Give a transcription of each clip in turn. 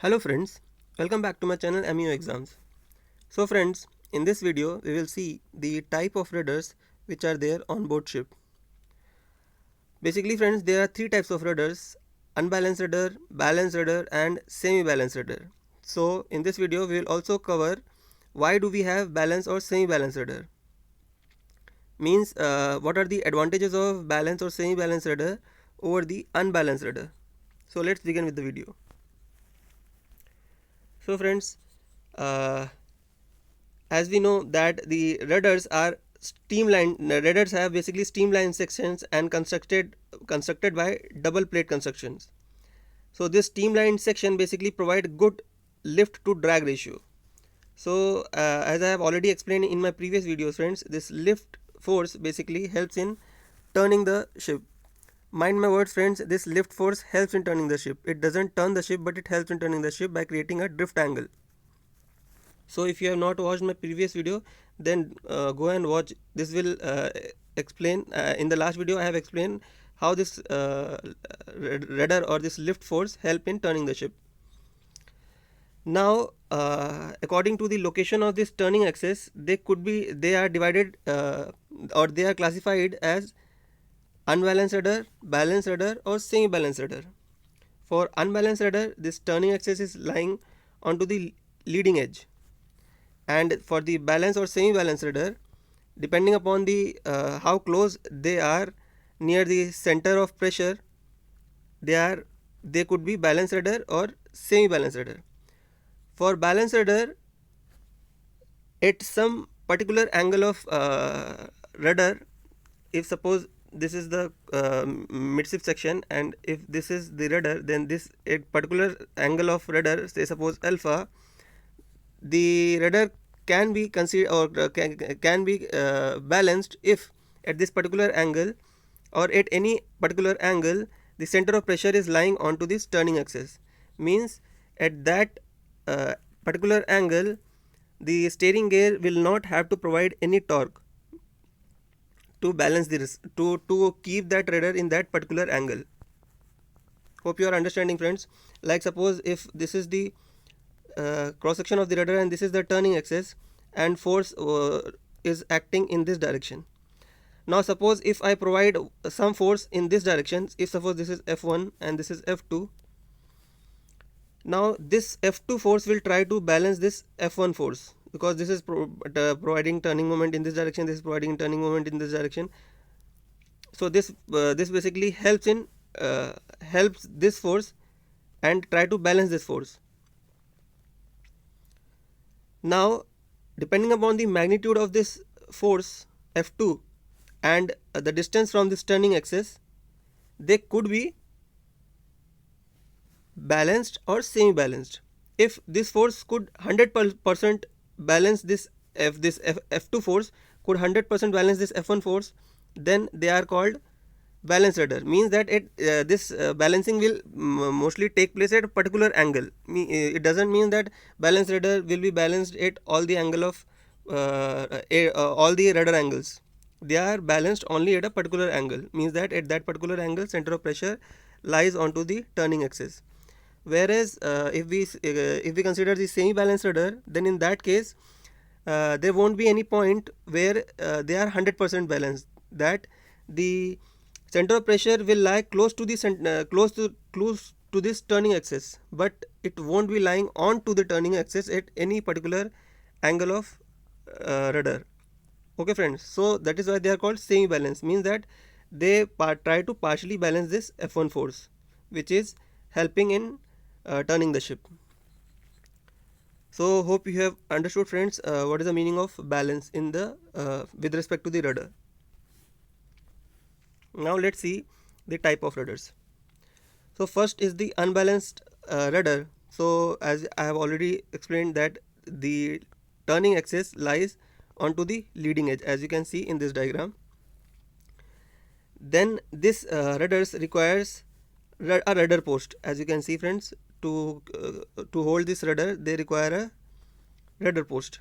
Hello friends, welcome back to my channel MEO Exams. So friends, in this video we will see the type of rudders which are there on board ship. Basically friends, there are three types of rudders: unbalanced rudder, balanced rudder and semi-balanced rudder. So in this video we will also cover why do we have balanced or semi-balanced rudder. Means what are the advantages of balanced or semi-balanced rudder over the unbalanced rudder. So let's begin with the video. So friends, uh, as we know that the rudders are streamlined, rudders have basically streamlined sections and constructed by double plate constructions. So this streamlined section basically provide good lift to drag ratio. So as I have already explained in my previous videos friends, this lift force basically helps in turning the ship. Mind my words friends, this lift force helps in turning the ship. It doesn't turn the ship, but it helps in turning the ship by creating a drift angle. So if you have not watched my previous video, then go and watch. This will explain in the last video I have explained how this rudder or this lift force help in turning the ship. Now according to the location of this turning axis, they are divided or they are classified as unbalanced rudder, balanced rudder or semi balanced rudder. For unbalanced rudder, this turning axis is lying onto the leading edge, and for the balance or semi balance rudder, depending upon the how close they are near the center of pressure, they could be balance rudder or semi balance rudder. For balance rudder, at some particular angle of rudder, if suppose this is the midship section and if this is the rudder, then this a particular angle of rudder, say suppose alpha, the rudder can be considered or can be balanced if at this particular angle or at any particular angle the center of pressure is lying onto this turning axis. Means at that uh, particular angle the steering gear will not have to provide any torque to balance this, to keep that rudder in that particular angle. Hope you are understanding friends. Like suppose if this is the cross section of the rudder and this is the turning axis, and force is acting in this direction. Now suppose if I provide some force in this direction, if suppose this is F1 and this is F2, now this F2 force will try to balance this F1 force, because this is providing turning moment in this direction, this is providing turning moment in this direction. So this basically helps this force and try to balance this force. Now depending upon the magnitude of this force F2 and the distance from this turning axis, they could be balanced or semi balanced. If this force could 100% balance this F2 force could 100% balance this F1 force, then they are called balanced rudder. Means that this balancing will mostly take place at a particular angle. It doesn't mean that balanced rudder will be balanced at all the angle of all the rudder angles. They are balanced only at a particular angle. Means that at that particular angle center of pressure lies onto the turning axis. Whereas if we consider the semi balanced rudder, then in that case there won't be any point where they are 100% balanced, that the center of pressure will lie close to the close to this turning axis, but it won't be lying on to the turning axis at any particular angle of rudder. Okay friends, so that is why they are called semi balance. Means that they try to partially balance this F1 force, which is helping in turning the ship. So hope you have understood friends what is the meaning of balance in the with respect to the rudder. Now let's see the type of rudders. So first is the unbalanced rudder. So as I have already explained that the turning axis lies onto the leading edge, as you can see in this diagram. Then this rudders requires a rudder post. As you can see friends, to hold this rudder they require a rudder post.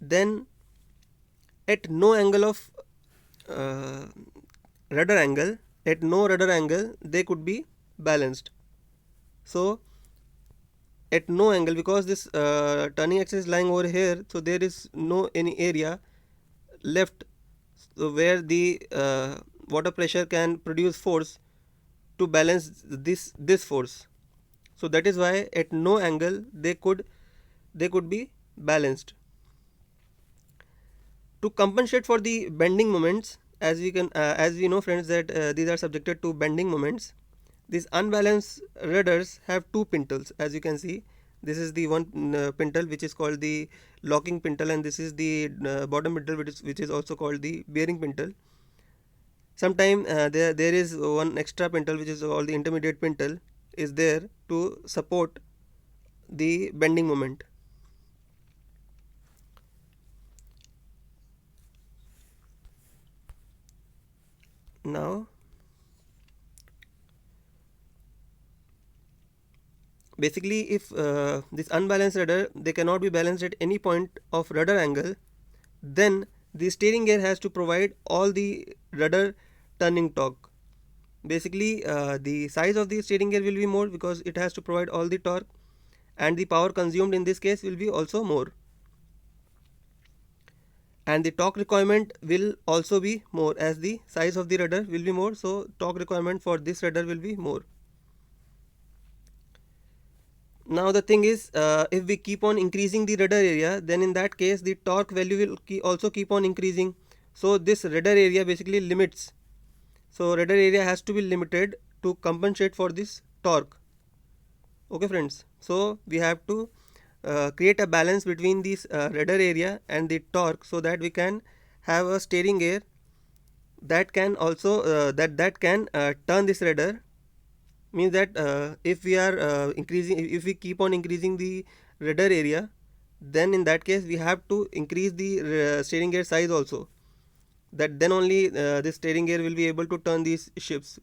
Then at no angle of uh, rudder angle, at no rudder angle they could be balanced. So at no angle, because this turning axis is lying over here, so there is no any area left where the water pressure can produce force to balance this force. So that is why at no angle they could be balanced. To compensate for the bending moments, as we know friends that these are subjected to bending moments, these unbalanced rudders have two pintles. As you can see, this is the one pintle which is called the locking pintle, and this is the bottom pintle which is also called the bearing pintle. Sometimes there is one extra pintle which is called the intermediate pintle is there to support the bending moment. Now basically, if this unbalanced rudder, they cannot be balanced at any point of rudder angle, then the steering gear has to provide all the rudder turning torque. Basically the size of the steering gear will be more because it has to provide all the torque, and the power consumed in this case will be also more, and the torque requirement will also be more as the size of the rudder will be more, so torque requirement for this rudder will be more. Now the thing is, if we keep on increasing the rudder area, then in that case the torque value will also keep on increasing. So this rudder area basically limits. So rudder area has to be limited to compensate for this torque. Okay friends, so we have to create a balance between this rudder area and the torque, so that we can have a steering gear that can also that can turn this rudder. Means that if we are increasing, if we keep on increasing the rudder area, then in that case we have to increase the steering gear size also, that then only this steering gear will be able to turn these ships,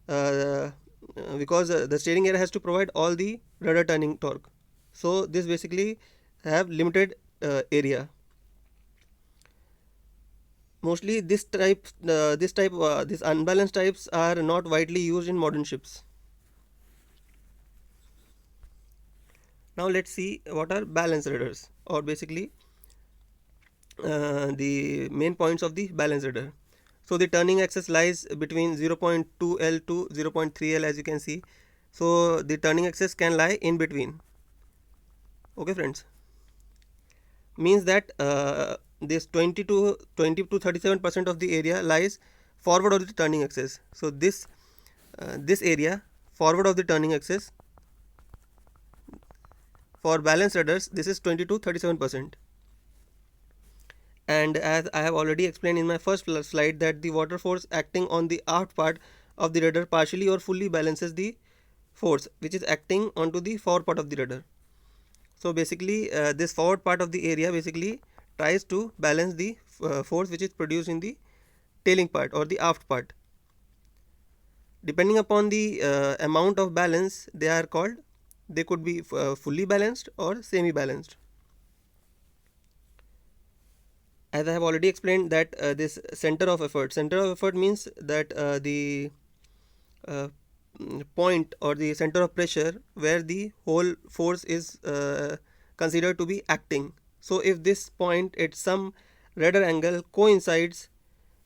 uh, because the steering gear has to provide all the rudder turning torque. So this basically have limited area. Mostly these unbalanced types are not widely used in modern ships. Now let's see what are balance rudders, or basically the main points of the balance rudder. So the turning axis lies between 0.2 L to 0.3 L, as you can see. So the turning axis can lie in between. Okay friends, means that this 20 to 37% of the area lies forward of the turning axis. So this area forward of the turning axis for balance rudders, this is 20 to 37%. And as I have already explained in my first slide, that the water force acting on the aft part of the rudder partially or fully balances the force which is acting onto the forward part of the rudder. So basically this forward part of the area basically tries to balance the force which is produced in the tailing part or the aft part. Depending upon the amount of balance, they could be fully balanced or semi balanced. As I have already explained that this center of effort means that the uh, point or the center of pressure where the whole force is considered to be acting. So if this point at some rudder angle coincides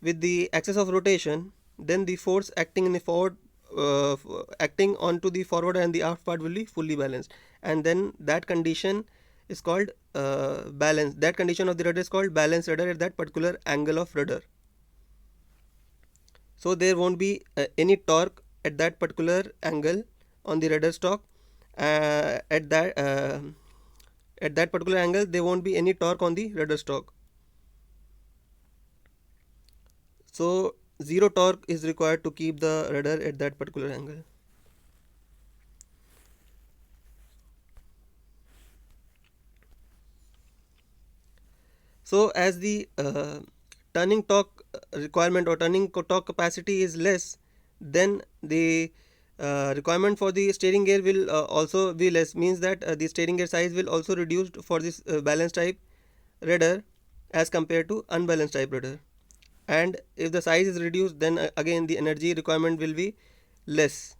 with the axis of rotation, then the force acting in the forward acting onto the forward and the aft part will be fully balanced, and then that condition is called balance. That condition of the rudder is called balance rudder at that particular angle of rudder. So there won't be any torque at that particular angle on the rudder stock. At that particular angle, there won't be any torque on the rudder stock. So zero torque is required to keep the rudder at that particular angle. So as the turning torque requirement or turning torque capacity is less, then the requirement for the steering gear will also be less. Means that the steering gear size will also reduced for this balanced type rudder as compared to unbalanced type rudder. And if the size is reduced, then again the energy requirement will be less.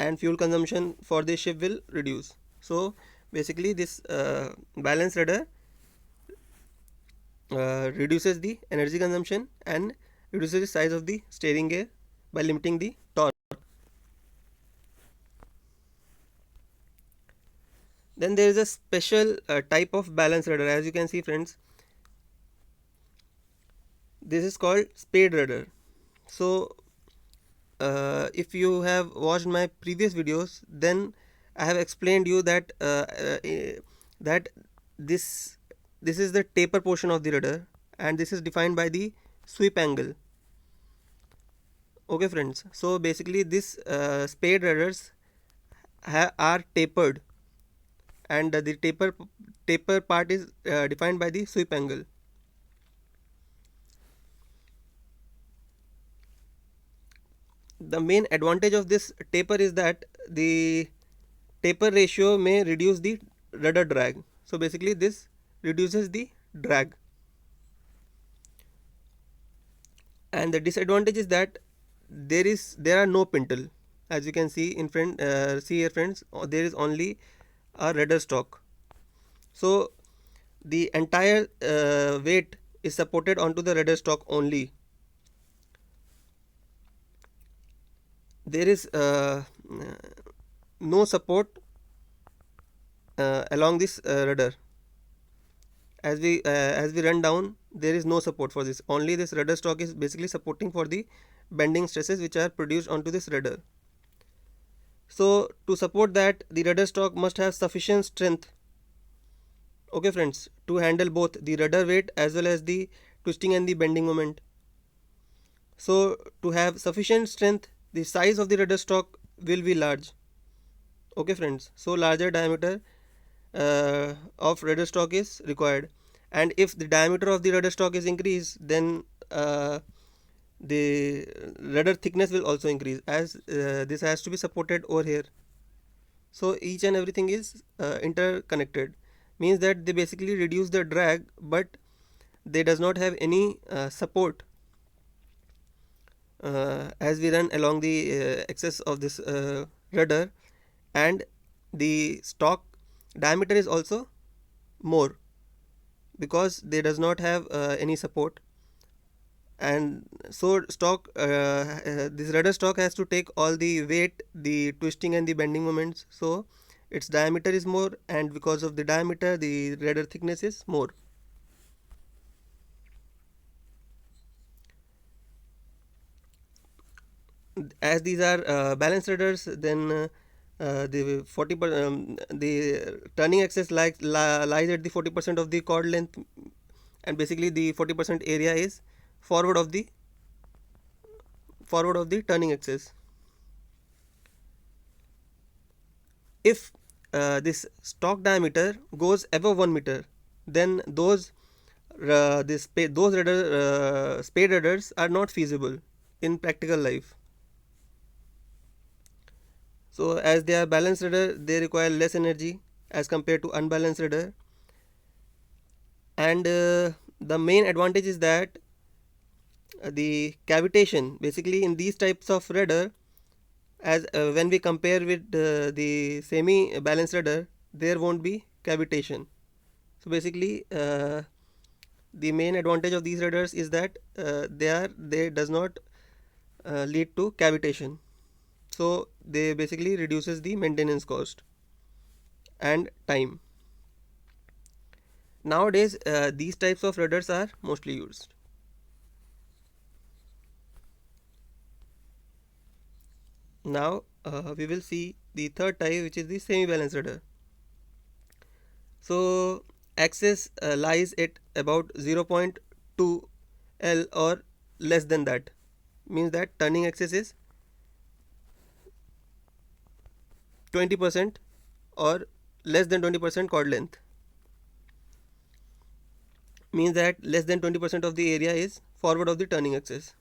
and fuel consumption for the ship will reduce. So basically this balance rudder reduces the energy consumption and reduces the size of the steering gear by limiting the torque. Then there is a special type of balance rudder. As you can see, friends, this is called spade rudder. So if you have watched my previous videos, then I have explained you that that this this is the taper portion of the rudder, and this is defined by the sweep angle. Okay, friends. So basically, this spade rudders are tapered, and the taper part is defined by the sweep angle. The main advantage of this taper is that the taper ratio may reduce the rudder drag. So basically this reduces the drag. And the disadvantage is that there are no pintle. As you can see in front, see here, friends, there is only a rudder stock. So the entire weight is supported onto the rudder stock only. There is no support along this rudder. As we run down, there is no support for this. Only this rudder stock is basically supporting for the bending stresses which are produced onto this rudder. So to support that, the rudder stock must have sufficient strength, okay friends, to handle both the rudder weight as well as the twisting and the bending moment. So to have sufficient strength, the size of the rudder stock will be large. Okay friends, so larger diameter of rudder stock is required, and if the diameter of the rudder stock is increased, then the rudder thickness will also increase, as this has to be supported over here. So each and everything is interconnected, means that they basically reduce the drag, but they does not have any support as we run along the axis of this rudder, and the stock diameter is also more because they does not have any support. And so this rudder stock has to take all the weight, the twisting and the bending moments, so its diameter is more, and because of the diameter the rudder thickness is more. As these are balanced rudders, then the turning axis lies at the 40% of the chord length, and basically the 40% area is forward of the turning axis. If this stock diameter goes above 1 meter, then those spade rudders are not feasible in practical life. So as they are balanced rudder, they require less energy as compared to unbalanced rudder, and the main advantage is that the cavitation basically in these types of rudder, as when we compare with the semi balanced rudder, there won't be cavitation. So basically the main advantage of these rudders is that they does not lead to cavitation, so they basically reduces the maintenance cost and time. Nowadays these types of rudders are mostly used. Now we will see the third type, which is the semi balanced rudder. So axis lies at about 0.2 L or less than that, means that turning axis is 20% or less than 20% chord length, means that less than 20% of the area is forward of the turning axis.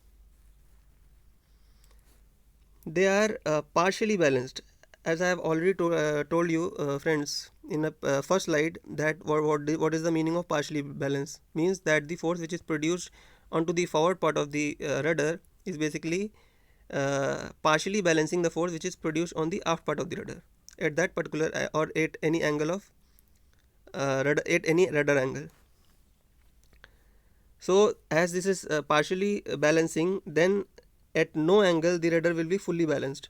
They are partially balanced, as I have already told you friends in the first slide, that what is the meaning of partially balanced. Means that the force which is produced onto the forward part of the rudder is basically partially balancing the force which is produced on the aft part of the rudder at that particular or at any angle of rudder, at any rudder angle. So as this is partially balancing, then at no angle the rudder will be fully balanced.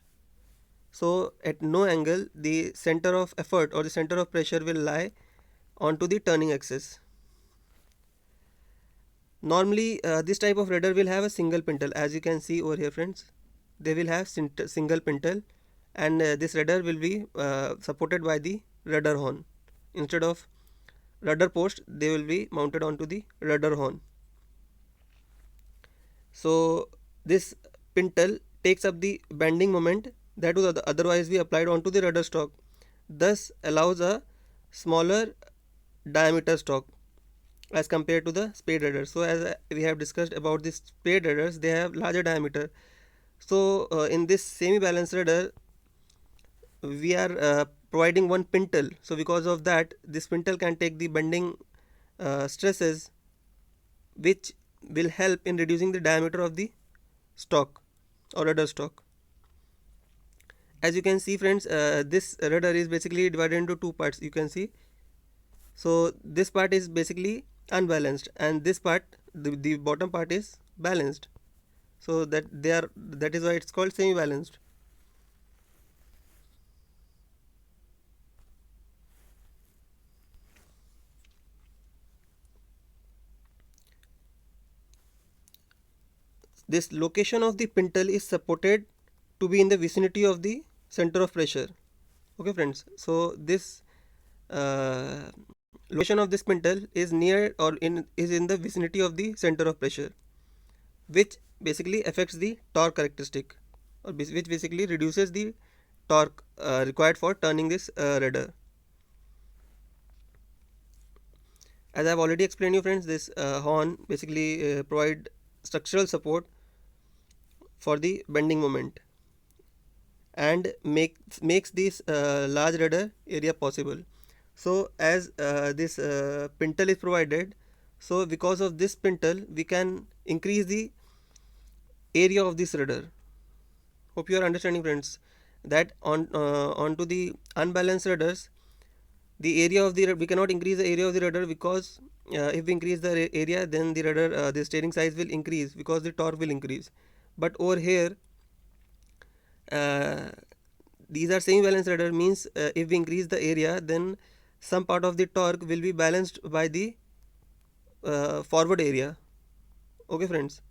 So at no angle the center of effort or the center of pressure will lie onto the turning axis. Normally this type of rudder will have a single pintle, as you can see over here friends. They will have single pintle, and this rudder will be supported by the rudder horn. Instead of rudder post, they will be mounted onto the rudder horn. So this pintle takes up the bending moment that would otherwise be applied onto the rudder stalk, thus allows a smaller diameter stalk as compared to the spade rudder. So as we have discussed about these spade rudders, they have larger diameter. So in this semi balanced rudder we are providing one pintle, so because of that this pintle can take the bending stresses, which will help in reducing the diameter of the stalk or rudder stalk. As you can see friends, this rudder is basically divided into two parts, you can see. So this part is basically unbalanced, and this part, the bottom part, is balanced. So that is why it's called semi balanced. This location of the pintle is supported to be in the vicinity of the center of pressure. Okay friends, so this uh, location of this pintle is near or is in the vicinity of the center of pressure, which basically affects the torque characteristic, or which basically reduces the torque required for turning this rudder. As I have already explained you friends, this horn basically provide structural support for the bending moment and makes this large rudder area possible. So as this pintle is provided, so because of this pintle we can increase the area of this rudder. Hope you are understanding friends, that onto the unbalanced rudders, the area of the we cannot increase the area of the rudder, because if we increase the area, then the rudder the steering size will increase because the torque will increase. But over here uh, these are semi balanced rudder, means if we increase the area, then some part of the torque will be balanced by the forward area. Okay friends,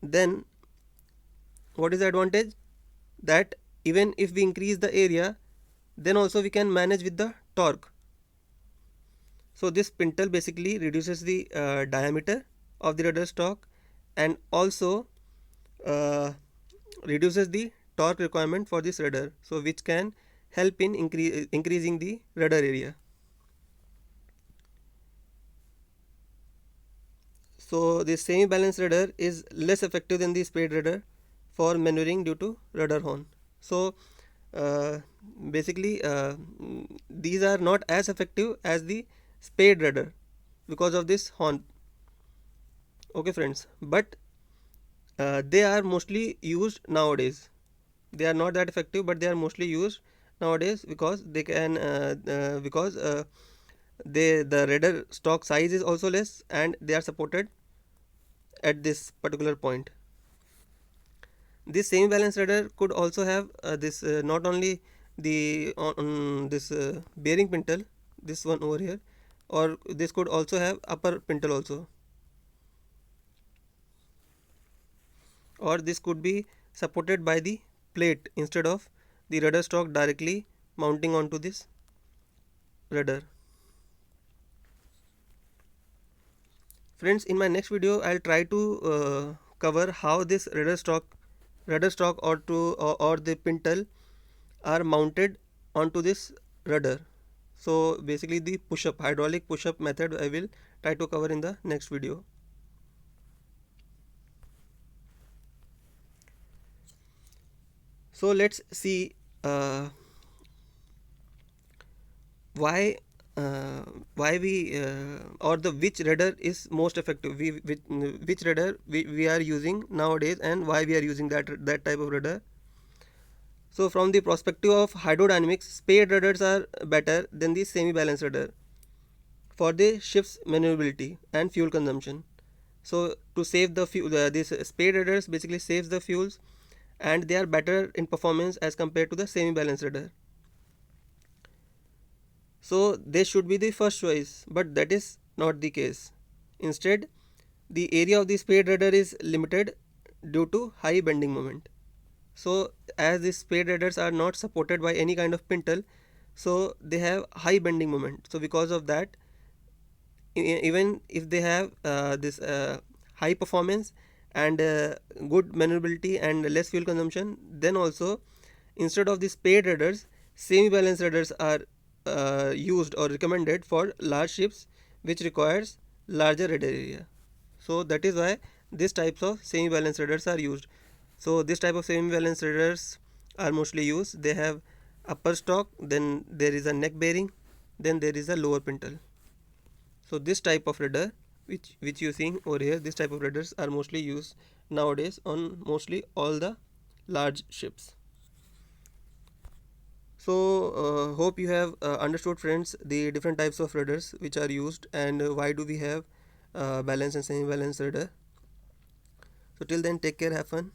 then what is the advantage? That even if we increase the area, then also we can manage with the torque. So this pintle basically reduces the diameter of the rudder stalk, and also uh, reduces the torque requirement for this rudder, so which can help in increasing the rudder area. So the semi balanced rudder is less effective than the spade rudder for maneuvering due to rudder horn. So uh, basically these are not as effective as the spade rudder because of this horn. Okay friends, but they are mostly used nowadays. They are not that effective, but they are mostly used nowadays because they can because the rudder stock size is also less, and they are supported at this particular point. This semi balanced rudder could also have this not only the on this bearing pintle, this one over here, or this could also have upper pintle also, or this could be supported by the plate instead of the rudder stock directly mounting onto this rudder. Friends, in my next video I'll try to cover how this rudder stock or the pintle are mounted onto this rudder. So basically the hydraulic push up method I will try to cover in the next video. So let's see why why we or the which rudder is most effective, which rudder we are using nowadays, and why we are using that type of rudder. So from the perspective of hydrodynamics, spade rudders are better than the semi-balanced rudder for the ship's maneuverability and fuel consumption. So to save the fuel, these spade rudders basically saves the fuels, and they are better in performance as compared to the semi-balanced rudder. So they should be the first choice, but that is not the case. Instead, the area of the spade rudder is limited due to high bending moment. So as these spade rudders are not supported by any kind of pintle, so they have high bending moment. So because of that, even if they have this high performance and good maneuverability and less fuel consumption, then also instead of the spade rudders, semi balanced rudders are used or recommended for large ships which requires larger rudder area. So that is why these types of semi balanced rudders are used. So this type of semi balanced rudders are mostly used. They have upper stalk, then there is a neck bearing, then there is a lower pintle. So this type of rudder which you seeing over here, this type of rudders are mostly used nowadays on mostly all the large ships. So hope you have understood, friends, the different types of rudders which are used, and why do we have balanced and semi balanced rudder. So till then, take care, have fun.